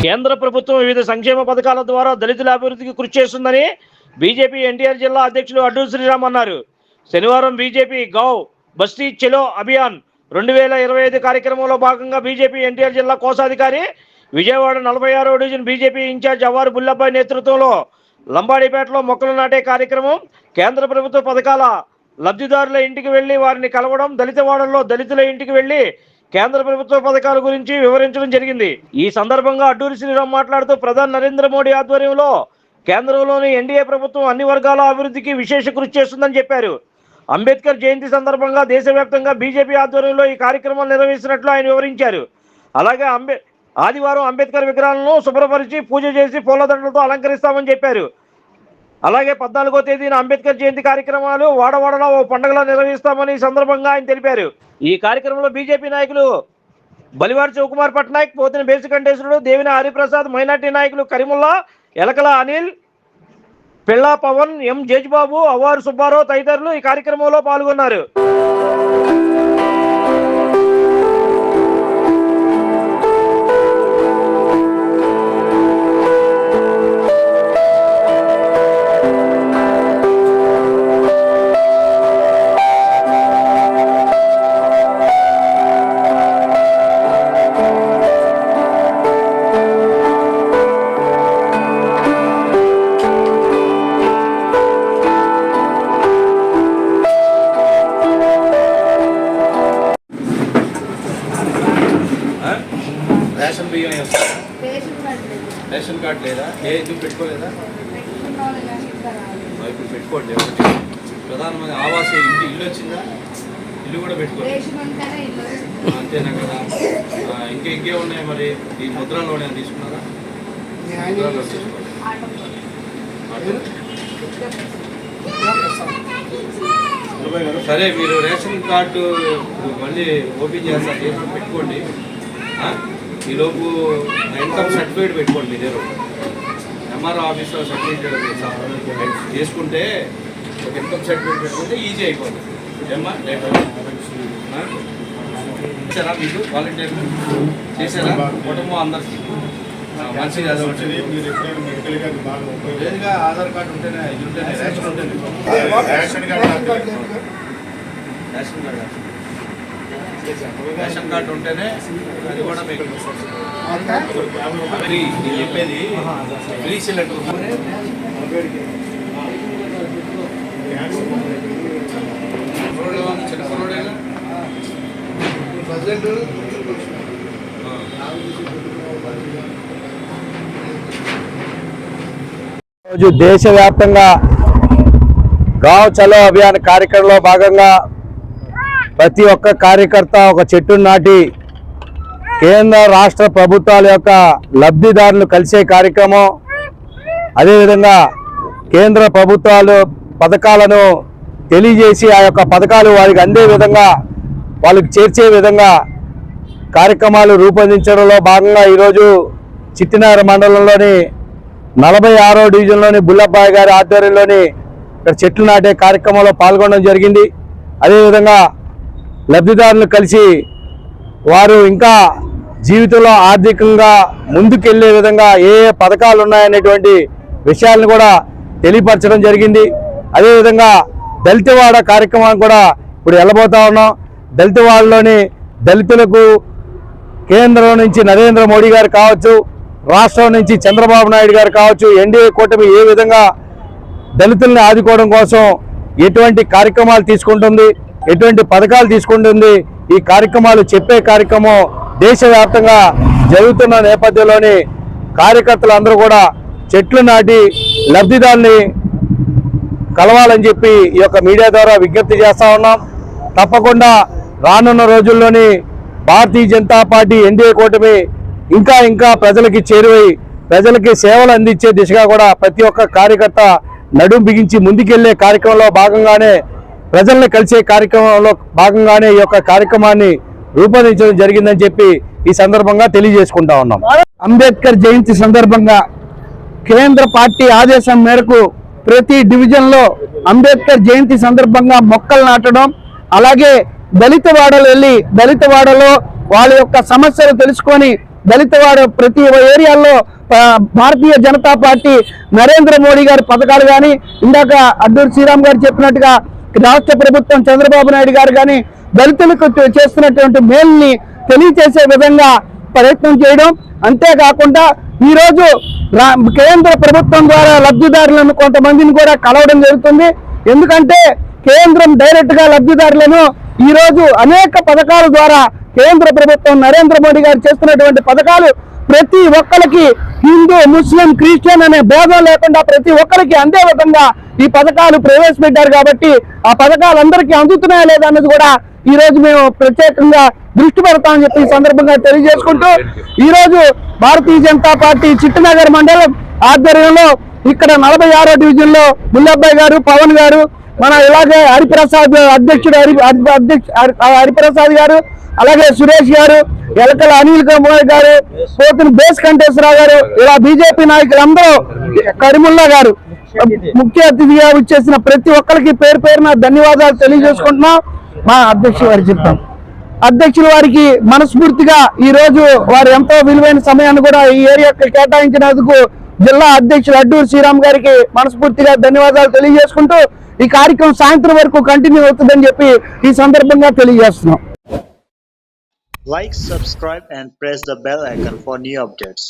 కేంద్ర ప్రభుత్వం వివిధ సంక్షేమ పథకాల ద్వారా దళితుల అభివృద్ధికి కృషి చేస్తుందని బీజేపీ ఎన్టీఆర్ జిల్లా అధ్యక్షులు అడ్డూరి శ్రీరామ్ అన్నారు. శనివారం బీజేపీ గౌ బస్తీ చలో అభియాన్ 2025 కార్యక్రమంలో భాగంగా బీజేపీ ఎన్టీఆర్ జిల్లా కోశాధికారి Vijayawada 46వ division BJP incharge Avvaru బుల్లబ్బాయి నేతృత్వంలో లంబాడిపేటలో మొక్కలు నాటే కార్యక్రమం, కేంద్ర ప్రభుత్వ పథకాల లబ్ధిదారుల ఇంటికి వెళ్లి వారిని కలవడం, దళిత వాడల్లో దళితుల ఇంటికి వెళ్లి కేంద్ర ప్రభుత్వ పథకాల గురించి వివరించడం జరిగింది. ఈ సందర్భంగా అడ్డూరి శ్రీరామ్ మాట్లాడుతూ ప్రధాని నరేంద్ర మోడీ ఆధ్వర్యంలో కేంద్రంలోని ఎన్డీఏ ప్రభుత్వం అన్ని వర్గాల అభివృద్ధికి విశేష కృషి చేస్తుందని చెప్పారు. అంబేద్కర్ జయంతి సందర్భంగా దేశవ్యాప్తంగా బీజేపీ ఆధ్వర్యంలో ఈ కార్యక్రమాలు నిర్వహిస్తున్నట్లు ఆయన వివరించారు. అలాగే ఆదివారం అంబేద్కర్ విగ్రహాలను శుభ్రపరిచి పూజ చేసి పూలదండలతో అలంకరిస్తామని చెప్పారు. అలాగే 14వ తేదీన అంబేద్కర్ జయంతి కార్యక్రమాలు వాడవాడలో ఓ పండుగలా నిర్వహిస్తామని ఈ సందర్భంగా ఆయన తెలిపారు. ఈ కార్యక్రమంలో బీజేపీ నాయకులు బలివారి శివకుమార్ పట్నాయక్, పోతిన బేసికంఠేశ్వరుడు, దేవిన హరిప్రసాద్, మైనార్టీ నాయకులు కరీముల్లా, ఎలకల అనిల్, పిల్లా పవన్, ఎం జేజ్బాబు, అవ్వారు సుబ్బారావు తదితరులు ఈ కార్యక్రమంలో పాల్గొన్నారు. రేషన్ కార్డు లేదా? ఎందుకు పెట్టుకోలేదా? ఇప్పుడు పెట్టుకోండి. ప్రధానమంత్రి ఆవాస్ ఇల్లు వచ్చిందా? ఇల్లు కూడా పెట్టుకోలేదు అంతేనా కదా? ఇంకే ఉన్నాయి మరి? ఈ ముద్రలోనే తీసుకున్నారా? ముద్రలో తీసుకోండి. సరే, మీరు రేషన్ కార్డు మళ్ళీ ఓపెన్ చేస్తారు, చేసుకుని పెట్టుకోండి. ఈలోపు ఇన్కమ్ సర్టిఫికేట్ పెట్టుకోండి. మీ దగ్గర ఎంఆర్ఓ ఆఫీస్లో సర్టిఫికేట్ చేసుకుంటే ఒక ఇన్కమ్ సర్టిఫికేట్ పెట్టుకుంటే ఈజీ అయిపోతుంది. ఏమ్మా చేశారా? మీకు వాలంటీర్ చేశారా? కుటుంబం అందరికీ మంచిగా లేదుగా. ఆధార్ కార్డు ఉంటేనే, ఇది ఉంటేనే, రేషన్ ఉంటేనే. రేషన్ కార్డు ఉంటేనే అది కూడా మీకు నేను చెప్పేది ఫ్రీ సిలిండర్. చిన్న కుర్రోడేగా రోజు దేశవ్యాప్తంగా గావ్ చలో అభియాన్ కార్యక్రమంలో భాగంగా ప్రతి ఒక్క కార్యకర్త ఒక చెట్టును నాటి కేంద్ర రాష్ట్ర ప్రభుత్వాల యొక్క లబ్ధిదారులు కలిసే కార్యక్రమం, అదేవిధంగా కేంద్ర ప్రభుత్వాలు పథకాలను తెలియజేసి ఆ యొక్క పథకాలు వారికి అందే విధంగా, వాళ్ళకి చేర్చే విధంగా కార్యక్రమాలు రూపొందించడంలో భాగంగా ఈరోజు చిట్టినగర్ మండలంలోని 46వ డివిజన్లోని బుల్లబ్బాయి గారి ఆధ్వర్యంలోని ఇక్కడ చెట్లు నాటే కార్యక్రమంలో పాల్గొనడం జరిగింది. అదేవిధంగా లబ్ధిదారులు కలిసి వారు ఇంకా జీవితంలో ఆర్థికంగా ముందుకెళ్లే విధంగా ఏ ఏ పథకాలు ఉన్నాయనేటువంటి విషయాలను కూడా తెలియపరచడం జరిగింది. అదేవిధంగా దళితవాడ కార్యక్రమాన్ని కూడా ఇప్పుడు వెళ్ళబోతా ఉన్నాం. దళితవాడలోని దళితులకు కేంద్రం నుంచి నరేంద్ర మోడీ గారు కావచ్చు, రాష్ట్రం నుంచి చంద్రబాబు నాయుడు గారు కావచ్చు, ఎన్డీఏ కూటమి ఏ విధంగా దళితుల్ని ఆదుకోవడం కోసం ఎటువంటి కార్యక్రమాలు తీసుకుంటుంది, ఎటువంటి పథకాలు తీసుకుంటుంది, ఈ కార్యక్రమాలు చెప్పే కార్యక్రమం దేశవ్యాప్తంగా జరుగుతున్న నేపథ్యంలోని కార్యకర్తలందరూ కూడా చెట్లు నాటి లబ్ధిదారుని కలవాలని చెప్పి ఈ యొక్క మీడియా ద్వారా విజ్ఞప్తి చేస్తా ఉన్నాం. తప్పకుండా రానున్న రోజుల్లోని భారతీయ జనతా పార్టీ ఎన్డీఏ కూటమి ఇంకా ఇంకా ప్రజలకి చేరువై ప్రజలకి సేవలు అందించే దిశగా కూడా ప్రతి ఒక్క కార్యకర్త నడుం బిగించి ముందుకెళ్లే కార్యక్రమంలో భాగంగానే, ప్రజల్ని కలిసే కార్యక్రమంలో భాగంగానే ఈ యొక్క కార్యక్రమాన్ని రూపొందించడం జరిగిందని చెప్పి ఈ సందర్భంగా తెలియజేసుకుంటా ఉన్నాం. అంబేద్కర్ జయంతి సందర్భంగా కేంద్ర పార్టీ ఆదేశం మేరకు ప్రతి డివిజన్లో అంబేద్కర్ జయంతి సందర్భంగా మొక్కలు నాటడం, అలాగే దళిత వాడలు వెళ్ళి దళిత వాడలో వాళ్ళ యొక్క సమస్యలు తెలుసుకొని దళిత వాడు ప్రతి ఏరియాల్లో భారతీయ జనతా పార్టీ నరేంద్ర మోడీ గారి పథకాలు కానీ, ఇందాక అడ్డూరి శ్రీరామ్ గారు చెప్పినట్టుగా రాష్ట్ర ప్రభుత్వం చంద్రబాబు నాయుడు గారు కానీ దళితులకు చేస్తున్నటువంటి మేలుని తెలియచేసే విధంగా ప్రయత్నం చేయడం, అంతేకాకుండా ఈరోజు కేంద్ర ప్రభుత్వం ద్వారా లబ్ధిదారులను కొంతమందిని కూడా కలవడం జరుగుతుంది. ఎందుకంటే కేంద్రం డైరెక్ట్ గా లబ్ధిదారులను ఈ రోజు అనేక పథకాల ద్వారా కేంద్ర ప్రభుత్వం నరేంద్ర మోడీ గారు చేస్తున్నటువంటి పథకాలు ప్రతి ఒక్కరికి హిందూ, ముస్లిం, క్రిస్టియన్ అనే భేదం లేకుండా ప్రతి ఒక్కరికి అందే విధంగా ఈ పథకాలు ప్రవేశపెట్టారు. కాబట్టి ఆ పథకాలు అందరికీ అందుతున్నాయా లేదా అన్నది కూడా ఈ రోజు మేము ప్రత్యేకంగా దృష్టి పెడతామని చెప్పి ఈ సందర్భంగా తెలియజేసుకుంటూ, ఈ రోజు భారతీయ జనతా పార్టీ చిట్టనగర్ మండలం ఆధ్వర్యంలో ఇక్కడ 46వ డివిజన్ లో ముల్లబ్బాయి గారు, పవన్ గారు, మన ఇలాగే హరిప్రసాద్ అధ్యక్షుడు హరిప్రసాద్ గారు, అలాగే సురేష్ గారు, ఎలకల అనిల్ కుమార్ గారు, పోతుని బేస్ కంటేశ్వరరావు గారు, ఇలా బీజేపీ నాయకులందరూ, కరీముల్లా గారు ముఖ్య అతిథిగా వచ్చేసిన ప్రతి ఒక్కరికి పేరు పేరున ధన్యవాదాలు తెలియజేసుకుంటున్నాం. మా అధ్యక్షుల వారికి చెప్తాం. అధ్యక్షుల వారికి మనస్ఫూర్తిగా ఈ రోజు వారు ఎంతో విలువైన సమయాన్ని కూడా ఈ ఏరియాకి కేటాయించినందుకు జిల్లా అధ్యక్షులు అడ్డూరి శ్రీరామ్ గారికి మనస్ఫూర్తిగా ధన్యవాదాలు తెలియజేసుకుంటూ ఈ కార్యక్రమం సాయంత్రం వరకు కంటిన్యూ అవుతుందని చెప్పి ఈ సందర్భంగా తెలియజేస్తున్నాం. Like, subscribe and press the bell icon for new updates.